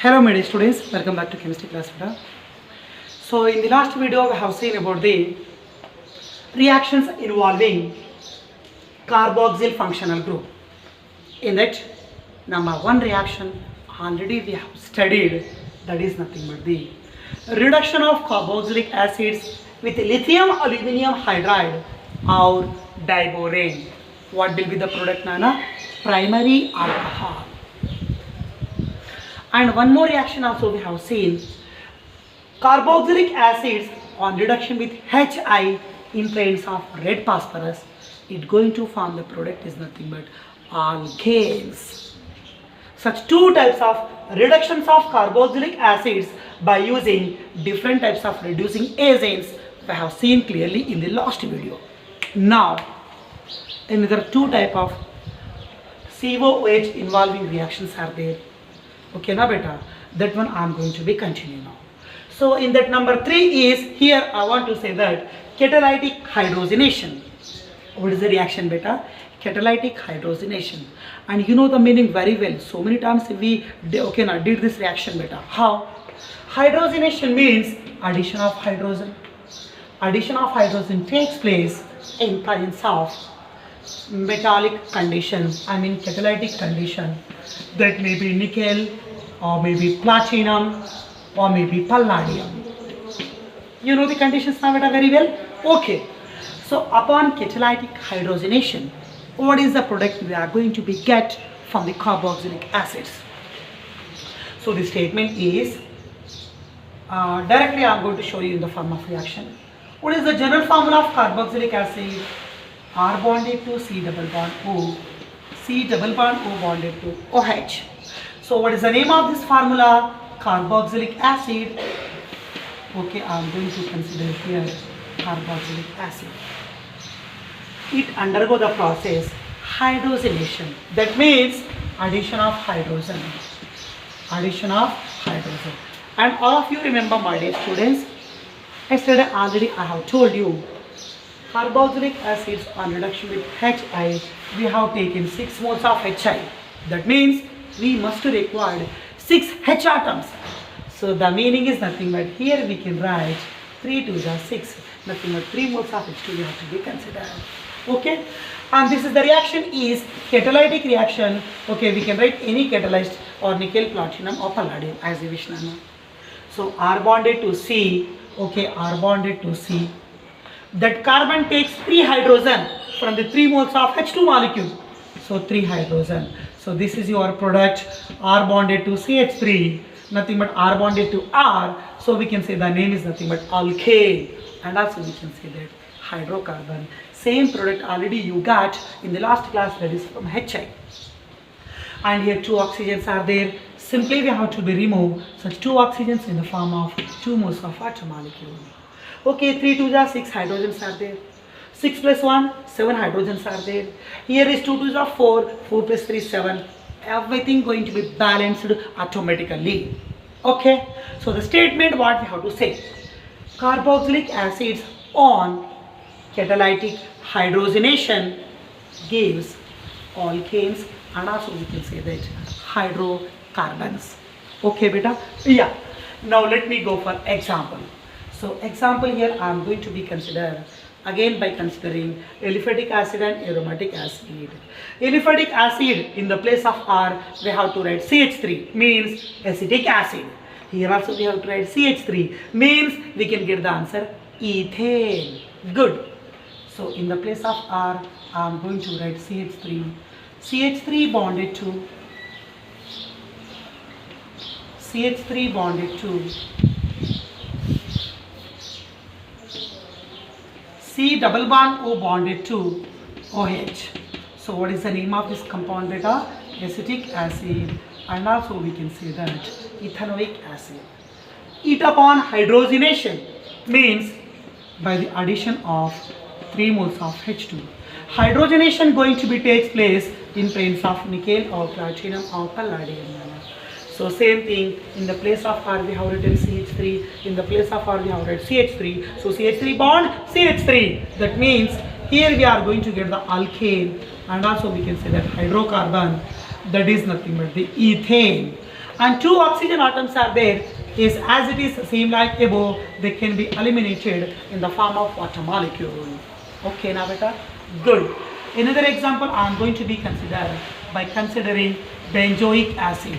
Hello my dear students, welcome back to chemistry class. So in the last video we have seen about the reactions involving carboxyl functional group. In that number one reaction already we have studied, that is nothing but the reduction of carboxylic acids with lithium aluminum hydride or diborane. What will be the product, Nana? Primary alcohol. And one more reaction also we have seen, carboxylic acids on reduction with HI in presence of red phosphorus, it going to form the product is nothing but alkanes. Such two types of reductions of carboxylic acids by using different types of reducing agents we have seen clearly in the last video. Now another two type of COOH involving reactions are there. Okay, now beta, that one I am going to be continuing now. So in that number 3 is, here I want to say that catalytic hydrogenation. What is the reaction, beta? Catalytic hydrogenation. And you know the meaning very well. So many times we did this reaction, beta. How? Hydrogenation means addition of hydrogen. Addition of hydrogen takes place in presence of metallic condition, I mean catalytic condition, that may be nickel or maybe platinum or maybe palladium. You know the conditions now very well. Okay, so upon catalytic hydrogenation, what is the product we are going to be get from the carboxylic acids? So the statement is directly I am going to show you in the form of reaction. What is the general formula of carboxylic acid? R bonded to C double bond O, C double bond O bonded to OH. So what is the name of this formula? Carboxylic acid. Okay, I am going to consider here carboxylic acid. It undergo the process hydrogenation. That means addition of hydrogen. Addition of hydrogen. And all of you remember, my dear students, yesterday already I have told you, carboxylic acids on reduction with HI, we have taken 6 moles of HI. That means we must require 6 H atoms. So the meaning is nothing but here we can write 3 to the 6, nothing but 3 moles of H2 we have to be considered. Okay, and this is the reaction is catalytic reaction. Okay, we can write any catalyzed or nickel, platinum or palladium as we wish. So R bonded to C. Okay, R bonded to C. That carbon takes 3 hydrogen from the 3 moles of H2 molecule. So 3 hydrogen. So this is your product, R bonded to CH3, nothing but R bonded to R. So we can say the name is nothing but alkane. And also we can say that hydrocarbon. Same product already you got in the last class, that is from HI. And here 2 oxygens are there. Simply we have to be remove such 2 oxygens in the form of 2 moles of water molecule. Okay, 3 to the 6 hydrogens are there. 6 plus 1, 7 hydrogens are there. Here is 2 to the 4, 4 plus 3, 7. Everything going to be balanced automatically. Okay, so the statement what we have to say, carboxylic acids on catalytic hydrogenation gives alkanes, and also we can say that hydrocarbons. Okay, beta? Yeah. Now let me go for example. So example here I am going to be consider again by considering aliphatic acid and aromatic acid. Aliphatic acid, in the place of R we have to write CH3, means acetic acid. Here also we have to write CH3, means we can get the answer ethane. Good. So in the place of R I am going to write CH3. CH3 bonded to CH3 bonded to C double bond O bonded to OH. So what is the name of this compound, beta? Acetic acid, and also we can say that ethanoic acid. It upon hydrogenation means by the addition of 3 moles of H2. Hydrogenation going to be takes place in presence of nickel or platinum or palladium. So same thing, in the place of R we have written CH3, in the place of R we have written CH3. So CH3 bond, CH3. That means here we are going to get the alkane, and also we can say that hydrocarbon, that is nothing but the ethane. and two oxygen atoms are there, is as it is same like above, they can be eliminated in the form of water molecule. Okay, now beta, good. Another example I am going to be considered by considering benzoic acid.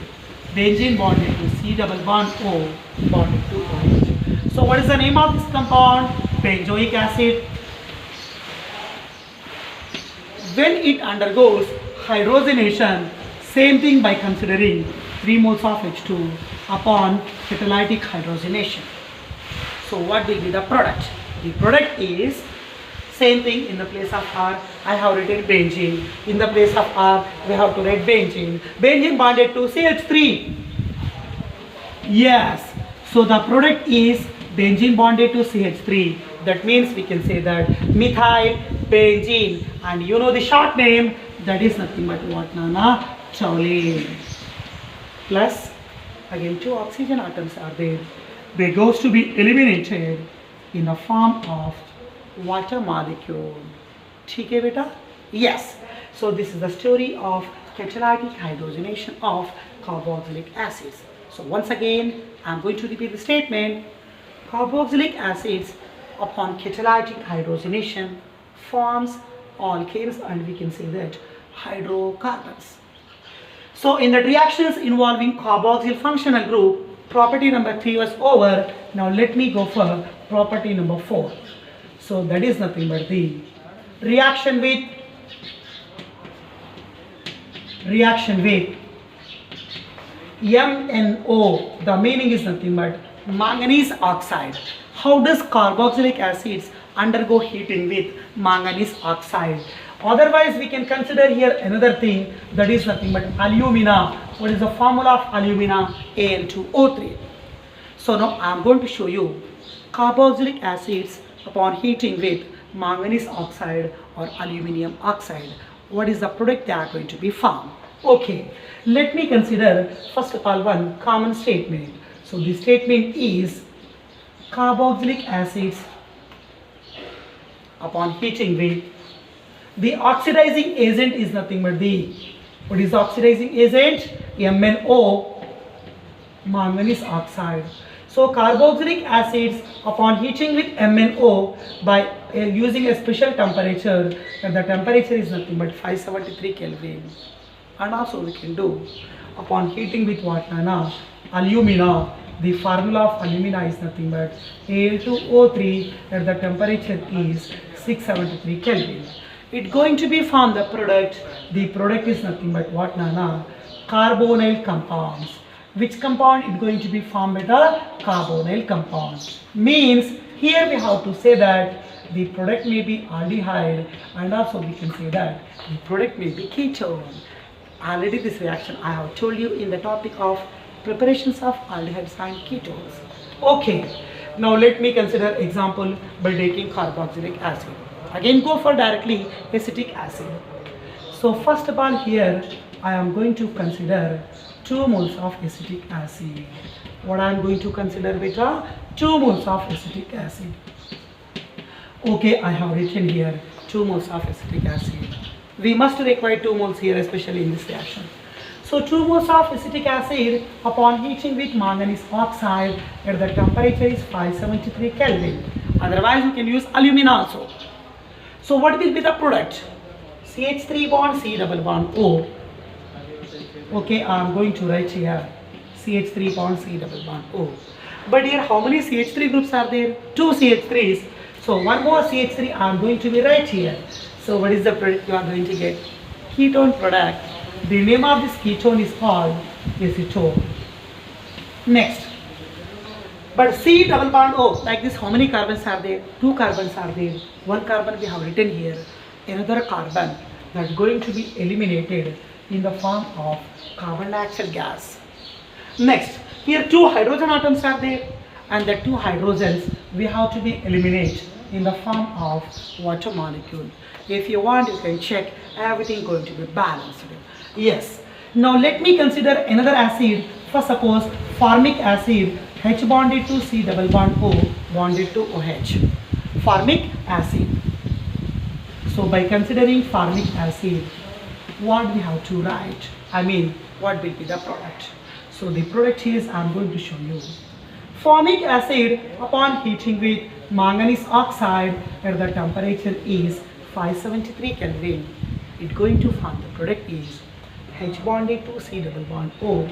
Benzene bonded to C double bond O bonded to OH. So what is the name of this compound? Benzoic acid. When it undergoes hydrogenation, same thing by considering 3 moles of H2 upon catalytic hydrogenation. So what will be the product? The product is same thing. In the place of R, I have written benzene. In the place of R, we have to write benzene. Benzene bonded to CH3. Yes. So the product is benzene bonded to CH3. That means we can say that methyl benzene. And you know the short name, that is nothing but what, Nana? Toluene. Plus, again, two oxygen atoms are there. They goes to be eliminated in the form of water molecule. Okay, beta? Yes. So this is the story of catalytic hydrogenation of carboxylic acids. So once again, I am going to repeat the statement. Carboxylic acids upon catalytic hydrogenation forms alkanes, and we can say that hydrocarbons. So in the reactions involving carboxyl functional group, property number 3 was over. Now let me go for property number 4. So that is nothing but the reaction with MnO. The meaning is nothing but manganese oxide. How does carboxylic acids undergo heating with manganese oxide? Otherwise, we can consider here another thing, that is nothing but alumina. What is the formula of alumina? Al2O3. So now I am going to show you carboxylic acids upon heating with manganese oxide or aluminium oxide. What is the product they are going to be formed? Okay, let me consider first of all one common statement. So the statement is carboxylic acids upon heating with the oxidizing agent is nothing but the, what is the oxidizing agent? MnO, manganese oxide. So carboxylic acids upon heating with MnO by using a special temperature, and the temperature is nothing but 573 Kelvin. And also we can do upon heating with what, Nana? Alumina. The formula of alumina is nothing but Al2O3, and the temperature is 673 Kelvin. It's going to be from the product. The product is nothing but what, Nana? Carbonyl compounds. Which compound is going to be formed with a carbonyl compound? Means here we have to say that the product may be aldehyde, and also we can say that the product may be ketone. Already this reaction I have told you in the topic of preparations of aldehydes and ketones. Okay, now let me consider example by taking carboxylic acid. Again go for directly acetic acid. So first of all here I am going to consider 2 moles of acetic acid. What I am going to consider beta? 2 moles of acetic acid. Okay, I have written here 2 moles of acetic acid. We must require 2 moles here, especially in this reaction. So 2 moles of acetic acid upon heating with manganese oxide at the temperature is 573 Kelvin. Otherwise you can use alumina also. So what will be the product? CH3 bond C double bond O. Okay, I am going to write here CH3 bond C double bond O. But here how many CH3 groups are there? 2 CH3s. So one more CH3 I am going to be right here. So what is the product you are going to get? Ketone product. The name of this ketone is called acetone. Next. But C double bond O, like this, how many carbons are there? 2 carbons are there. 1 carbon we have written here. Another carbon that is going to be eliminated in the form of carbon dioxide gas. Next, here 2 hydrogen atoms are there, and the 2 hydrogens we have to be eliminated in the form of water molecule. If you want, you can check everything going to be balanced. Yes. Now let me consider another acid. For suppose formic acid, H bonded to C double bond O bonded to OH. Formic acid. So by considering formic acid, what we have to write? I mean, what will be the product? So the product is I'm going to show you. Formic acid upon heating with manganese oxide at the temperature is 573 Kelvin. It's going to form the product is H bonded to C double bond O.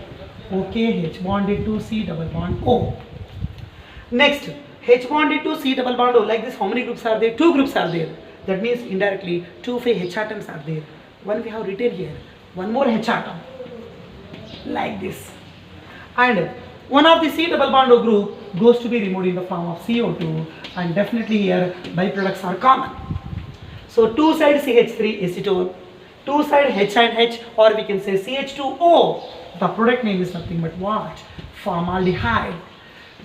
Okay, H bonded to C double bond O. Next, H bonded to C double bond O. Like this, how many groups are there? Two groups are there. That means indirectly 2 H atoms are there. One we have written here. One more H atom. Like this. And one of the C double bond O group goes to be removed in the form of CO2, and definitely here byproducts are common. So two side CH3 acetone, two side H and H, or we can say CH2O. The product name is nothing but what? Formaldehyde.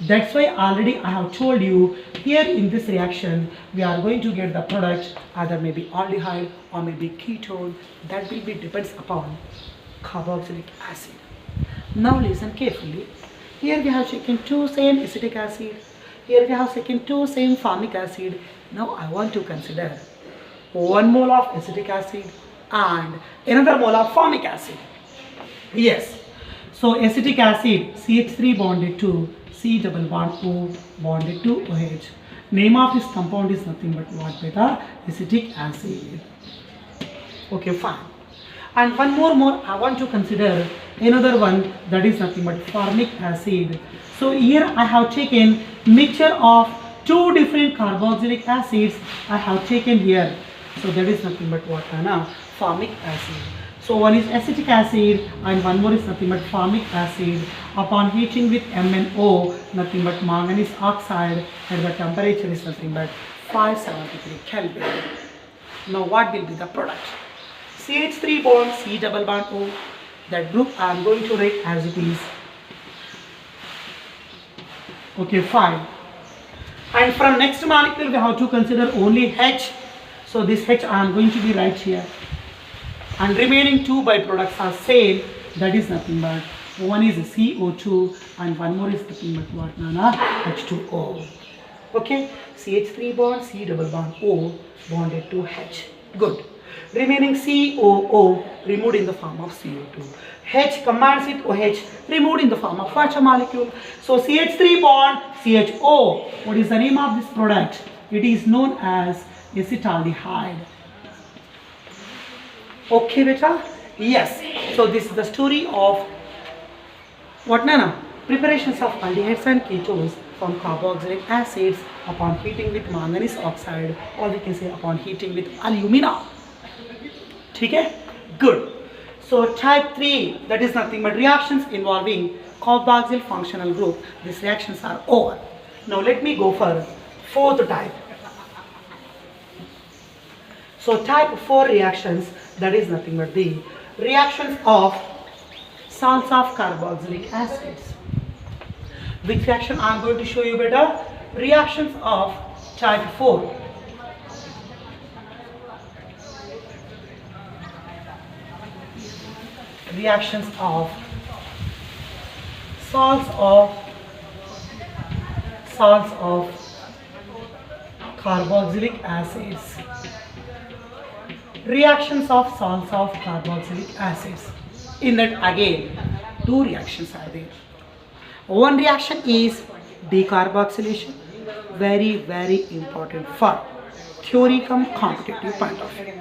That's why already I have told you here in this reaction we are going to get the product either maybe aldehyde or maybe ketone. That will be depends upon carboxylic acid. Now listen carefully. Here we have taken two same acetic acid. Here we have taken two same formic acid. Now I want to consider 1 mole of acetic acid and another mole of formic acid. Yes. So acetic acid CH3 bonded to C double bond O bonded to OH. Name of this compound is nothing but what, beta? Acetic acid. Okay, fine. And one more I want to consider another one, that is nothing but formic acid. So here I have taken mixture of two different carboxylic acids I have taken here. So that is nothing but what, now formic acid. So one is acetic acid and one more is nothing but formic acid. Upon heating with MnO, nothing but manganese oxide, and the temperature is nothing but 573 Kelvin. Now what will be the product? CH3 bond C double bond O. That group I am going to write as it is. Okay, fine. And from next molecule we have to consider only H. So this H I am going to be right here. And remaining two byproducts are same. That is nothing but one is CO2 and one more is nothing but what, Nana? H2O. Okay, CH3 bond C double bond O bonded to H. Good. Remaining COO removed in the form of CO2. H combines with OH removed in the form of what molecule? So CH3 bond CHO. What is the name of this product? It is known as acetaldehyde. Okay, beta? Yes. So this is the story of what, Nana? Preparations of aldehydes and ketones from carboxylic acids upon heating with manganese oxide, or we can say upon heating with alumina. Okay? Good. So type 3, that is nothing but reactions involving carboxyl functional group. These reactions are over. Now let me go for fourth type. So type 4 reactions, that is nothing but the reactions of salts of carboxylic acids. Which reaction I am going to show you better? Reactions of type 4. Reactions of salts of carboxylic acids. Reactions of salts of carboxylic acids. In that again, two reactions are there. One reaction is decarboxylation, very important for theory cum competitive point of view.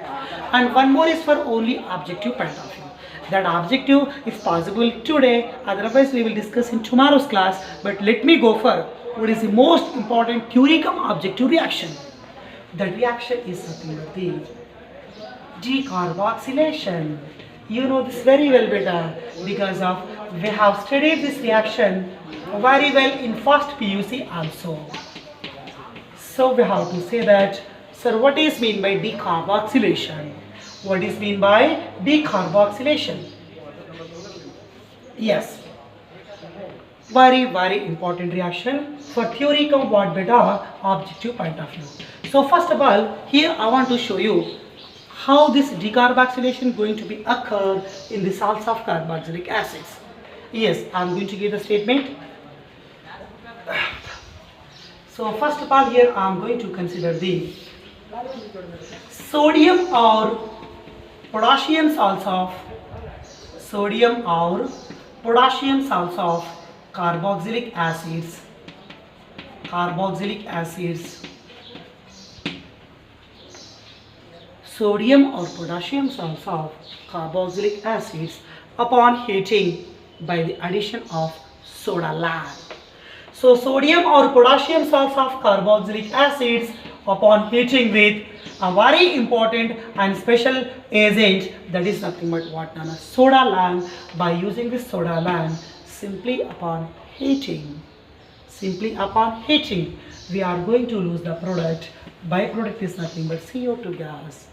And one more is for only objective point of view. That objective is possible today, otherwise we will discuss in tomorrow's class. But let me go for what is the most important theory cum objective reaction. That reaction is nothing but the decarboxylation. You know this very well, beta, because of we have studied this reaction very well in first PUC also. So we have to say that, sir, what is mean by decarboxylation? What is mean by decarboxylation? Yes, very important reaction for theory cum what, beta, objective point of view. So first of all, here I want to show you how this decarboxylation going to be occur in the salts of carboxylic acids. Yes, I am going to give the statement. So first of all, here I am going to consider the sodium or potassium salts of potassium salts of carboxylic acids, sodium or potassium salts of carboxylic acids upon heating by the addition of soda lime. So sodium or potassium salts of carboxylic acids upon heating with a very important and special agent, that is nothing but what known as soda lime. By using this soda lime, simply upon heating, we are going to lose the product. Byproduct is nothing but CO2 gas.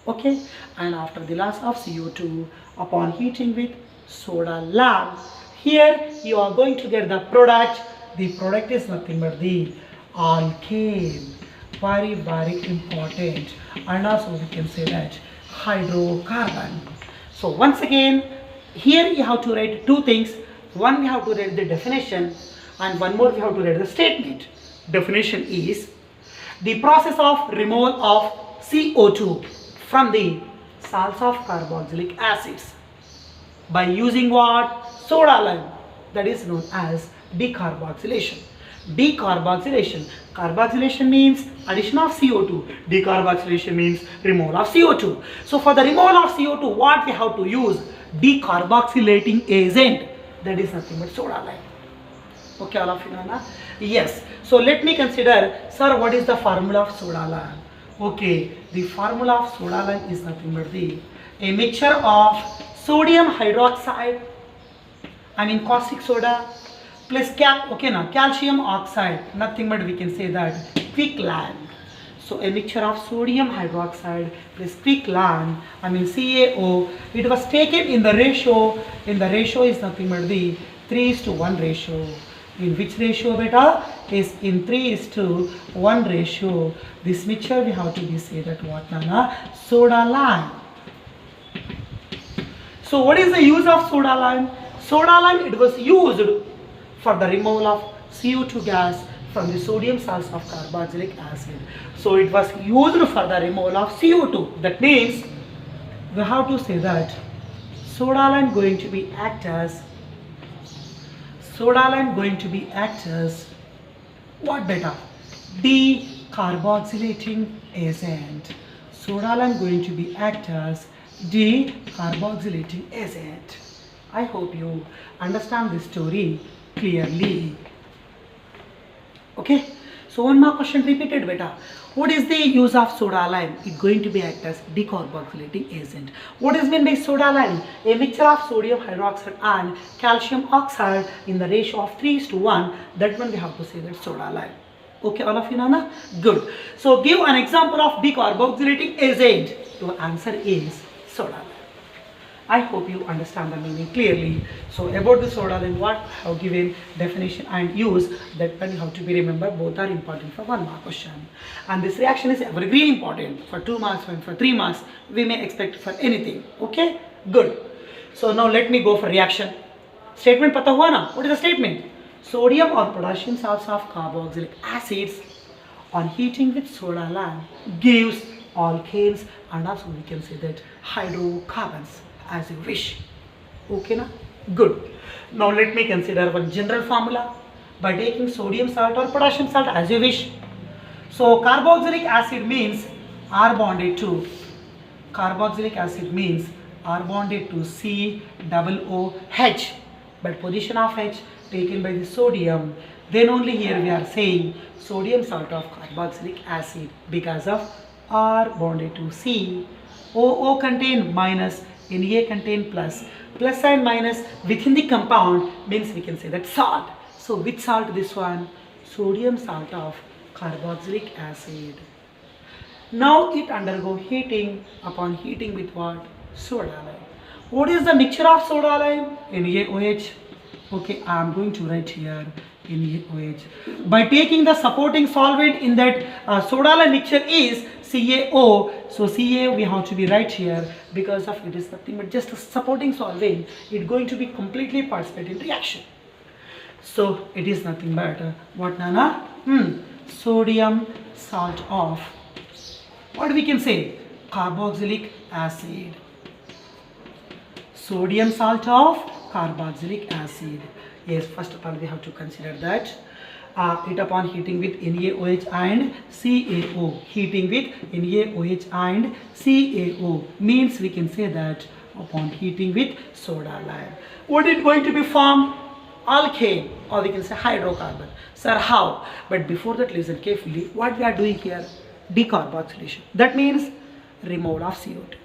Okay, and after the loss of CO2 upon heating with soda lime, here you are going to get the product. The product is nothing but the alkane. Very important, and also we can say that hydrocarbon. So once again, here you have to write two things. One, we have to write the definition, and one more we have to write the statement. Definition is the process of removal of CO2 from the salts of carboxylic acids by using what? Soda lime, that is known as decarboxylation. Carboxylation means addition of CO2. Decarboxylation means removal of CO2. So for the removal of CO2, what we have to use? Decarboxylating agent, that is nothing but soda lime. Okay, all of you know na? Yes. So let me consider, sir, what is the formula of soda lime? Okay, the formula of soda lime is nothing but a mixture of sodium hydroxide, caustic soda, plus calcium oxide, nothing but we can say that quicklime. So a mixture of sodium hydroxide plus quicklime, CaO. It was taken in the ratio. Is nothing but the 3:1 ratio. In which ratio, beta? Is in 3:1 ratio. This mixture we have to be say that what nana? Soda lime. So what is the use of soda lime? Soda lime, it was used for the removal of CO2 gas from the sodium salts of carboxylic acid. So it was used for the removal of CO2. That means we have to say that soda lime going to be act as what beta? Decarboxylating agent. Soda lime going to be act as decarboxylating agent. I hope you understand this story clearly. Okay, so one more question repeated, beta. What is the use of soda lime? It's going to be act as decarboxylating agent. What is meant by soda lime? A mixture of sodium hydroxide and calcium oxide in the ratio of 3:1. That one we have to say that soda lime. Okay, all of you know na? Good. So give an example of decarboxylating agent. The answer is soda lime. I hope you understand the meaning clearly. So about the soda lime, what I have given definition and use, that one you have to be remember. Both are important for one mark question. And this reaction is evergreen important for 2 marks and for 3 marks. We may expect for anything. Okay, good. So now let me go for reaction. Statement pata hua na? What is the statement? Sodium or potassium salts of carboxylic acids on heating with soda lime gives alkanes, and also we can say that hydrocarbons, as you wish. Okay na? Good. Now let me consider one general formula by taking sodium salt or potassium salt, as you wish. So carboxylic acid means R bonded to COOH, but position of H taken by the sodium. Then only here we are saying sodium salt of carboxylic acid because of R bonded to C. OO contain minus, Na contain plus. Plus and minus within the compound means we can say that salt. So which salt this one? Sodium salt of carboxylic acid. Now it undergo heating. Upon heating with what? Soda lime. What is the mixture of soda lime? NaOH. Okay, I am going to write here NaOH. By taking the supporting solvent in that soda lime mixture is CaO. So Ca we have to be right here because of it is nothing but just a supporting solvent. It's going to be completely participate in reaction. So it is nothing but what nana? Sodium salt of what we can say? Carboxylic acid. Sodium salt of carboxylic acid. Yes, first of all we have to consider that it upon heating with NaOH and CaO. Heating with NaOH and CaO means we can say that upon heating with soda lime, what is going to be formed? Alkane, or we can say hydrocarbon. Sir, how? But before that, listen carefully. What we are doing here? Decarboxylation. That means removal of CO2.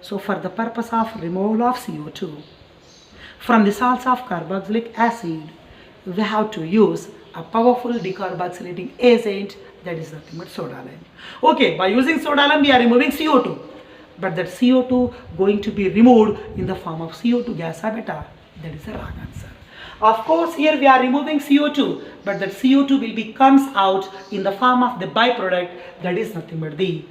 So for the purpose of removal of CO2 from the salts of carboxylic acid, we have to use a powerful decarboxylating agent, that is nothing but soda lime. Okay, by using soda lime we are removing CO2, but that CO2 going to be removed in the form of CO2 gas, beta. That is the wrong answer. Of course, here we are removing CO2, but that CO2 will be comes out in the form of the byproduct, that is nothing but the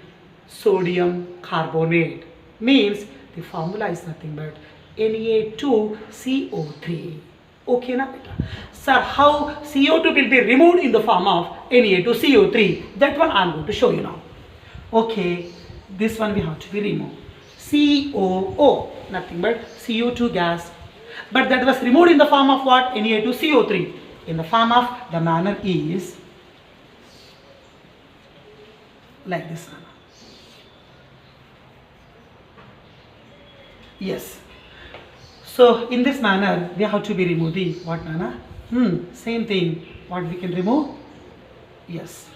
sodium carbonate. Means the formula is nothing but Na2CO3. Okay, na beta? Sir, how CO2 will be removed in the form of Na2CO3? That one I am going to show you now. Okay, this one we have to be removed. COO, nothing but CO2 gas. But that was removed in the form of what? Na2CO3. In the form of, the manner is like this one. Yes. So in this manner we have to be remove the what, Nana? Same thing. What we can remove? Yes.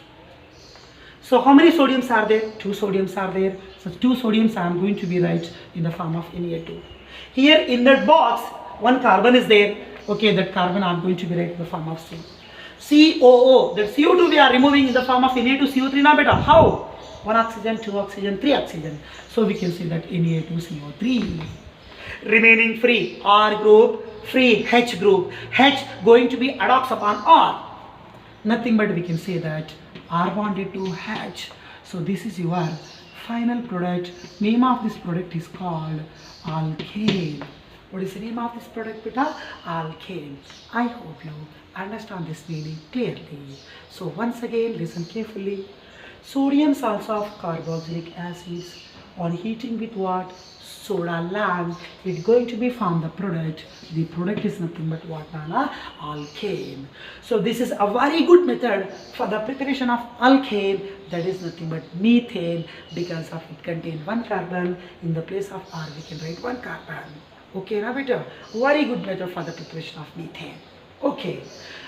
So how many sodiums are there? 2 sodiums are there. So 2 sodiums I am going to be write in the form of Na2. Here in that box 1 carbon is there. Okay, that carbon I am going to be write in the form of C. COO. That CO2 we are removing in the form of Na2CO3. Now beta, how? 1 oxygen, 2 oxygen, 3 oxygen. So we can say that Na2CO3. Remaining free R group, free H group. H going to be adducts upon R. Nothing but we can say that R bonded to H. So this is your final product. Name of this product is called alkane. What is the name of this product, beta? Alkane. I hope you understand this meaning clearly. So once again, listen carefully. Sodium salts of carboxylic acids on heating with what? Soda lime, it's going to be formed the product. The product is nothing but what, Nana? Alkane. So this is a very good method for the preparation of alkane, that is nothing but methane, because of it contains 1 carbon. In the place of R we can write 1 carbon. Okay, now beta, very good method for the preparation of methane. Okay,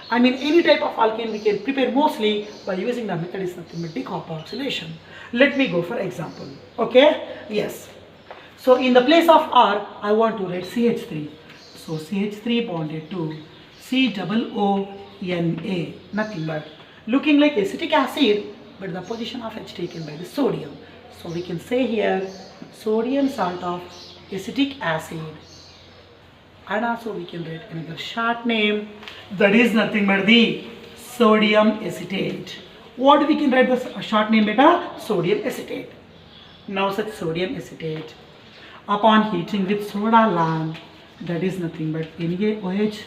I mean any type of alkane we can prepare mostly by using the method is nothing but decarboxylation. Let me go for example. Okay, yes. So in the place of R, I want to write CH3. So CH3 bonded to COONA, nothing but looking like acetic acid, but the position of H taken by the sodium. So we can say here sodium salt of acetic acid, and also we can write another short name, that is nothing but the sodium acetate. What we can write the short name, beta? Sodium acetate. Now such sodium acetate upon heating with soda lime, that is nothing but NaOH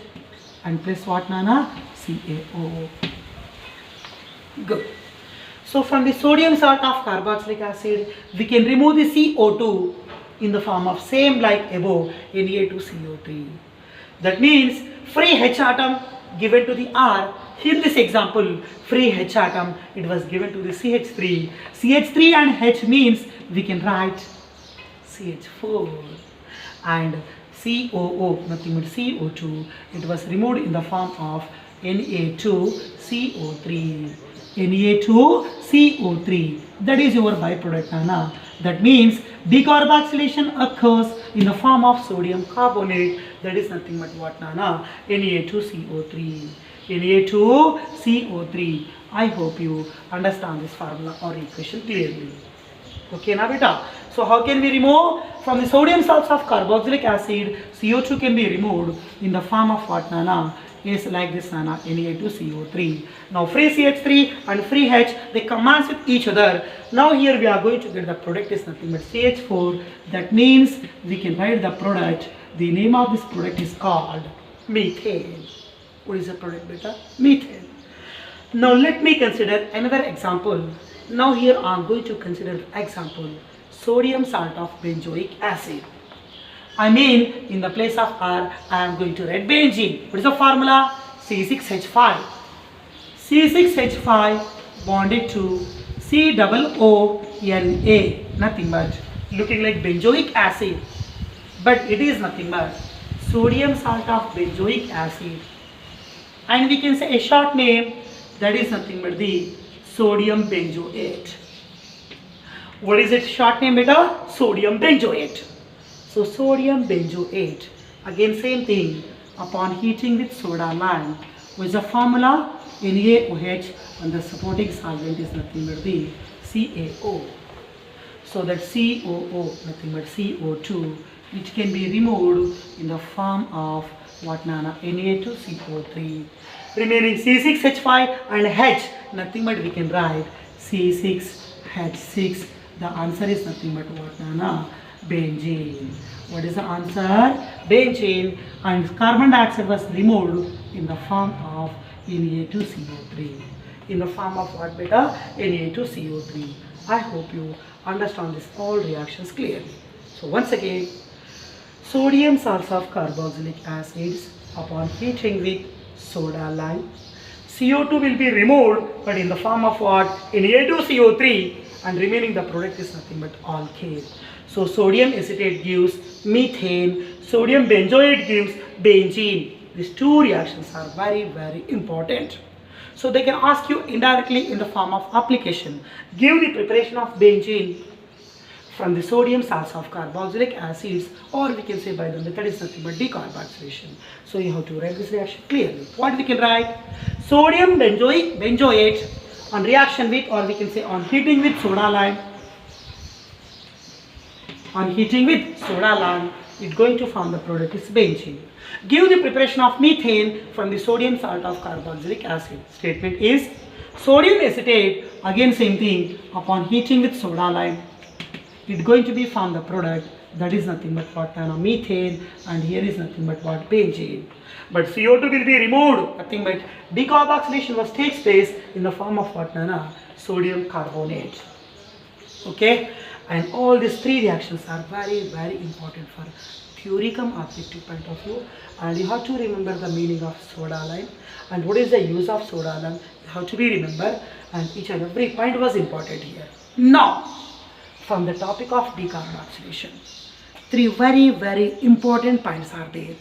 and plus what, Nana? CaO. Good. So from the sodium salt of carboxylic acid, we can remove the CO2 in the form of same like above, Na2CO3. That means free H atom given to the R. In this example, free H atom, it was given to the CH3. CH3 and H means we can write CH4, and COO, nothing but CO2, it was removed in the form of Na2CO3. Na2CO3, that is your byproduct, Nana. That means decarboxylation occurs in the form of sodium carbonate, that is nothing but what, Nana? Na2CO3. Na2CO3. I hope you understand this formula or equation clearly. Okay, now beta. So how can we remove from the sodium salts of carboxylic acid? CO2 can be removed in the form of what, Nana? Is like this, Nana, Na2CO3. Now free CH3 and free H, they combine with each other. Now here we are going to get the product is nothing but CH4. That means we can write the product. The name of this product is called methane. What is the product, beta? Methane. Now let me consider another example. Now here I am going to consider the example sodium salt of benzoic acid. I mean, in the place of R, I am going to write benzene. What is the formula? C6H5. C6H5 bonded to COONA. Nothing but looking like benzoic acid. But it is nothing but sodium salt of benzoic acid. And we can say a short name, that is nothing but the sodium benzoate. What is its short name, beta? Sodium benzoate. So sodium benzoate, again same thing, upon heating with soda lime, with the formula NaOH, and the supporting solvent is nothing but the CaO. So that COO, nothing but CO2, which can be removed in the form of what, Nana? Na2CO3. Remaining C6H5 and H, nothing but we can write C6H6. The answer is nothing but what, Nana? Benzene. What is the answer? Benzene. And carbon dioxide was removed in the form of Na2CO3. In the form of what, beta? Na2CO3. I hope you understand this all reactions clearly. So once again, sodium salts of carboxylic acids upon heating with soda lime, CO2 will be removed, but in the form of what? Na2CO3, and remaining the product is nothing but alkane. So sodium acetate gives methane, sodium benzoate gives benzene. These two reactions are very, very important. So they can ask you indirectly in the form of application. Give the preparation of benzene from the sodium salts of carboxylic acids, or we can say by the method is nothing but decarboxylation. So you have to write this reaction clearly. What we can write? Sodium benzoate on reaction with, or we can say on heating with soda lime. On heating with soda lime, it's going to form the product is benzene. Give the preparation of methane from the sodium salt of carboxylic acid. Statement is sodium acetate, again same thing, upon heating with soda lime, it's going to be form the product that is nothing but what, methane, and here is nothing but what, benzene. But CO2 will be removed, nothing but decarboxylation was takes place in the form of what, sodium carbonate. Okay, and all these three reactions are very, very important for theory cum objective point of view, and you have to remember the meaning of soda lime and what is the use of soda lime. You have to be remember, and each and every point was important here. Now, from the topic of decarboxylation, three very, very important points are there.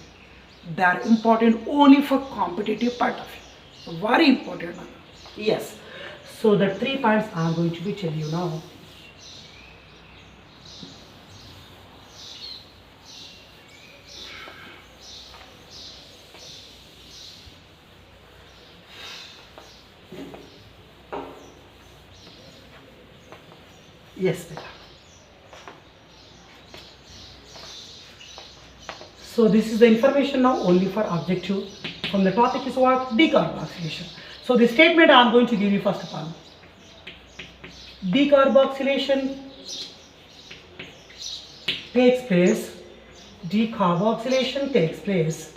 They are important only for competitive point of view. Very important. Yes. So the 3 points I am going to be telling you now. Yes, beta. So this is the information now only for objective. From the topic is what? Decarboxylation. So the statement I am going to give you first of all. Decarboxylation takes place. Decarboxylation takes place.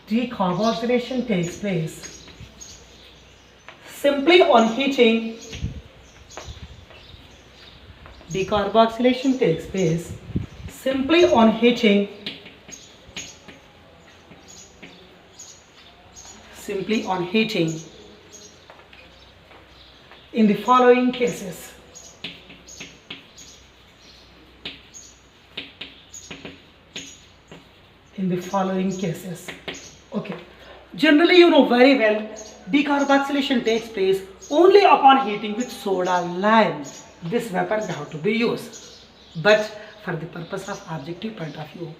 Decarboxylation takes place simply on heating. Decarboxylation takes place simply on heating. Simply on heating in the following cases. In the following cases. Okay. Generally, you know very well, decarboxylation takes place only upon heating with soda lime. This weapon have to be used. But for the purpose of objective point of view,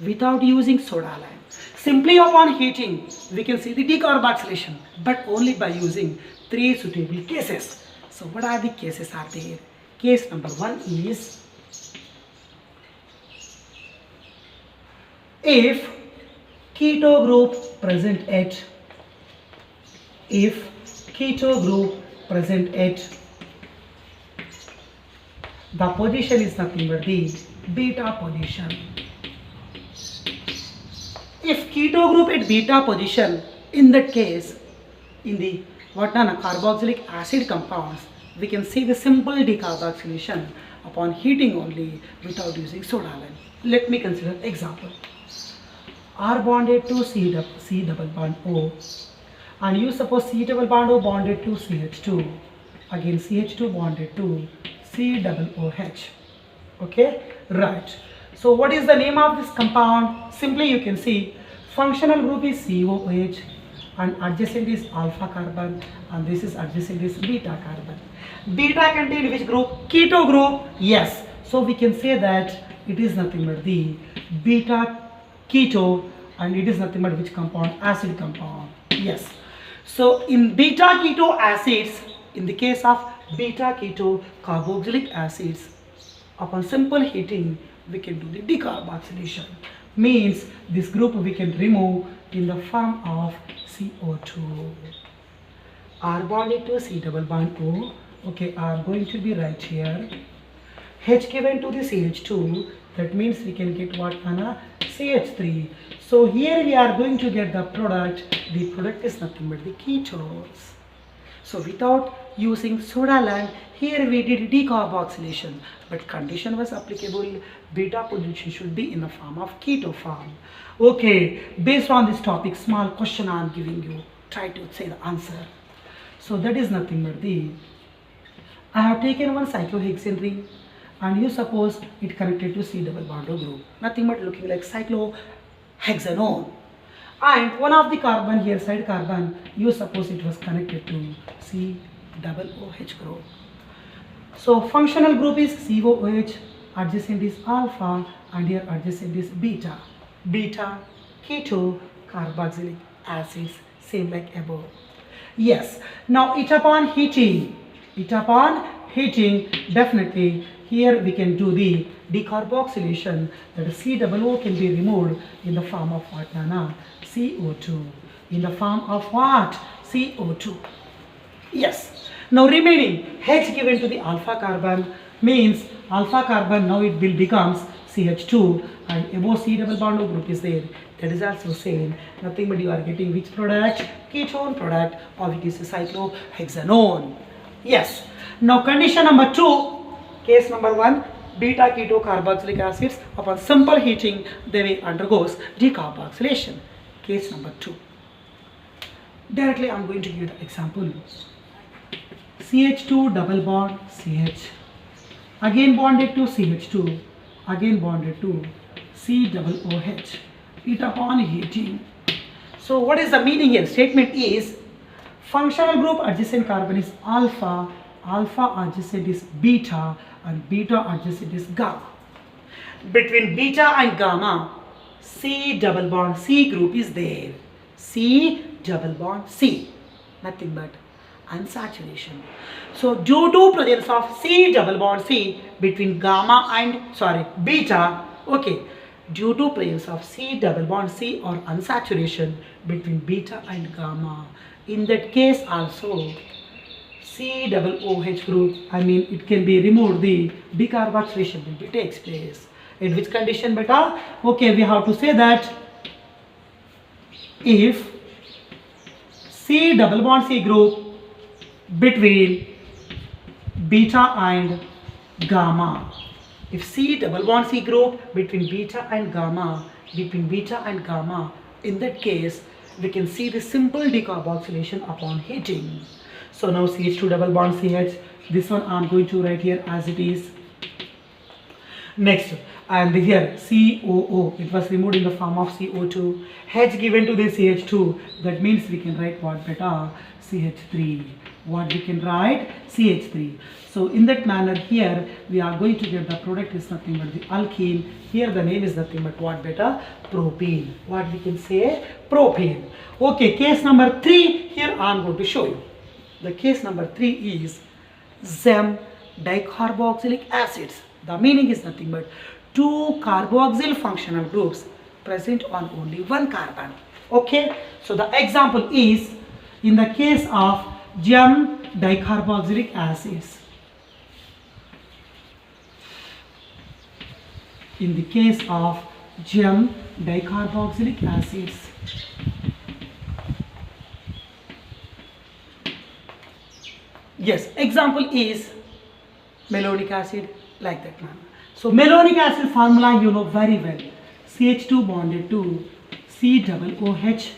without using soda lime, simply upon heating, we can see the decarboxylation, but only by using 3 suitable cases. So what are the cases are there? Case number 1 is if keto group present at the position is nothing but the beta position. If keto group at beta position, in that case, in the carboxylic acid compounds, we can see the simple decarboxylation upon heating only without using soda lime. Let me consider example. R bonded to C double bond O, and you suppose C double bond O bonded to CH2, again CH2 bonded to C double OH. Okay, right. So what is the name of this compound? Simply you can see functional group is COOH and adjacent is alpha carbon, and this is adjacent is beta carbon. Beta contain which group? Keto group. Yes. So we can say that it is nothing but the beta keto, and it is nothing but which compound? Acid compound. Yes. So in beta keto acids, in the case of beta keto carboxylic acids, upon simple heating we can do the decarboxylation. Means this group we can remove in the form of CO2. R bonded to C double bond O. Okay, R going to be right here. H given to the CH2. That means we can get what, Anna? CH3. So here we are going to get the product. The product is nothing but the ketones. So without using soda lime, here we did decarboxylation, but condition was applicable. Beta position should be in the form of keto form. Okay, based on this topic, small question I am giving you. Try to say the answer. So that is nothing but the, I have taken one cyclohexane ring, and you suppose it connected to C double bond O group. Nothing but looking like cyclohexanone. And one of the carbon here, side carbon, you suppose it was connected to C double OH group. So functional group is COOH, adjacent is alpha, and here adjacent is beta. Beta keto carboxylic acids, same like above. Yes. Now it upon heating, definitely here we can do the decarboxylation, that C double O can be removed in the form of what, Nana? CO2. In the form of what? CO2. Yes. Now remaining H given to the alpha carbon, means alpha carbon now it will becomes CH2, and above C double bond O group is there. That is also same. Nothing but you are getting which product? Ketone product, or it is a cyclohexanone. Yes. Now condition number 2, case number 1, beta keto carboxylic acids upon simple heating they will undergoes decarboxylation. Case number 2. Directly I am going to give the example. CH2 double bond CH, again bonded to CH2, again bonded to C double OH. It upon heating. So what is the meaning here? Statement is functional group adjacent carbon is alpha, alpha adjacent is beta, and beta adjacent is gamma. Between beta and gamma, C double bond C group is there. C double bond C, nothing but unsaturation. So due to presence of C double bond C between gamma and beta, okay, due to presence of C double bond C or unsaturation between beta and gamma, in that case also C double OH group, it can be removed, the decarboxylation will be takes place. In which condition, beta? Okay, we have to say that if C double bond C group between beta and gamma, if C double bond C group between beta and gamma, in that case we can see the simple decarboxylation upon heating. So now CH2 double bond CH, this one I am going to write here as it is. Next, and here COO, it was removed in the form of CO2. H given to the CH2, that means we can write what, beta? CH3. What we can write? CH3. So in that manner here we are going to get the product is nothing but the alkene. Here the name is nothing but what, beta? Propene. What we can say? Propane. Okay, case number 3 here I am going to show you. The case number 3 is ZEM dicarboxylic acids. The meaning is nothing but 2 carboxyl functional groups present on only 1 carbon. Okay, so the example is in the case of ZEM dicarboxylic acids. In the case of ZEM dicarboxylic acids, yes, example is malonic acid, like that man. So malonic acid formula you know very well. CH2 bonded to C double OH.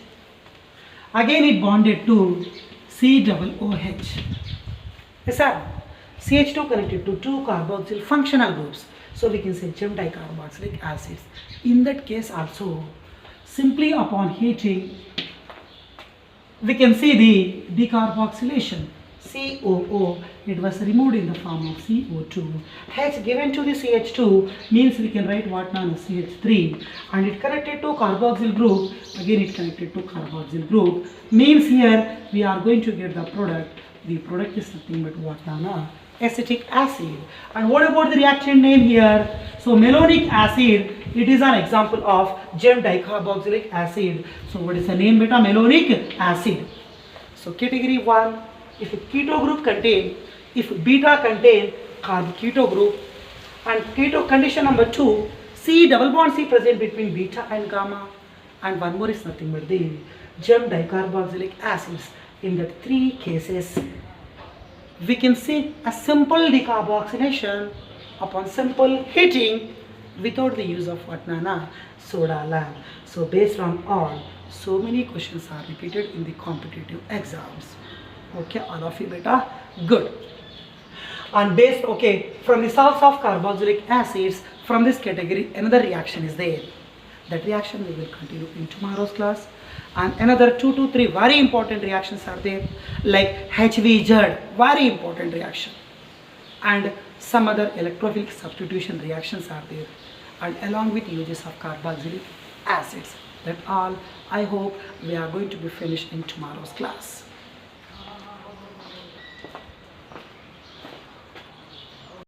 Again it bonded to C double OH. Yes sir. CH2 connected to two carboxyl functional groups. So we can say gem dicarboxylic acids. In that case also, simply upon heating, we can see the decarboxylation. COO, it was removed in the form of CO2. H given to the CH2 means we can write what known as CH3, and it connected to carboxyl group. Again it connected to carboxyl group. Means here we are going to get the product. The product is nothing but what known as acetic acid. And what about the reaction name here? So malonic acid, it is an example of gem dicarboxylic acid. So what is the name beta? Malonic acid. So category 1, if keto group contain, if beta contain keto group, and keto condition number 2, C double bond C present between beta and gamma, and one more is nothing but the gem dicarboxylic acids. In the 3 cases, we can see a simple decarboxylation upon simple heating without the use of what nana soda lamp. So based on all, so many questions are repeated in the competitive exams. Okay, all of you beta, good. And based, okay, from the salts of carboxylic acids, from this category another reaction is there. That reaction we will continue in tomorrow's class. And another 2 to 3 very important reactions are there, like HVZ, very important reaction, and some other electrophilic substitution reactions are there, and along with uses of carboxylic acids. That all I hope we are going to be finished in tomorrow's class.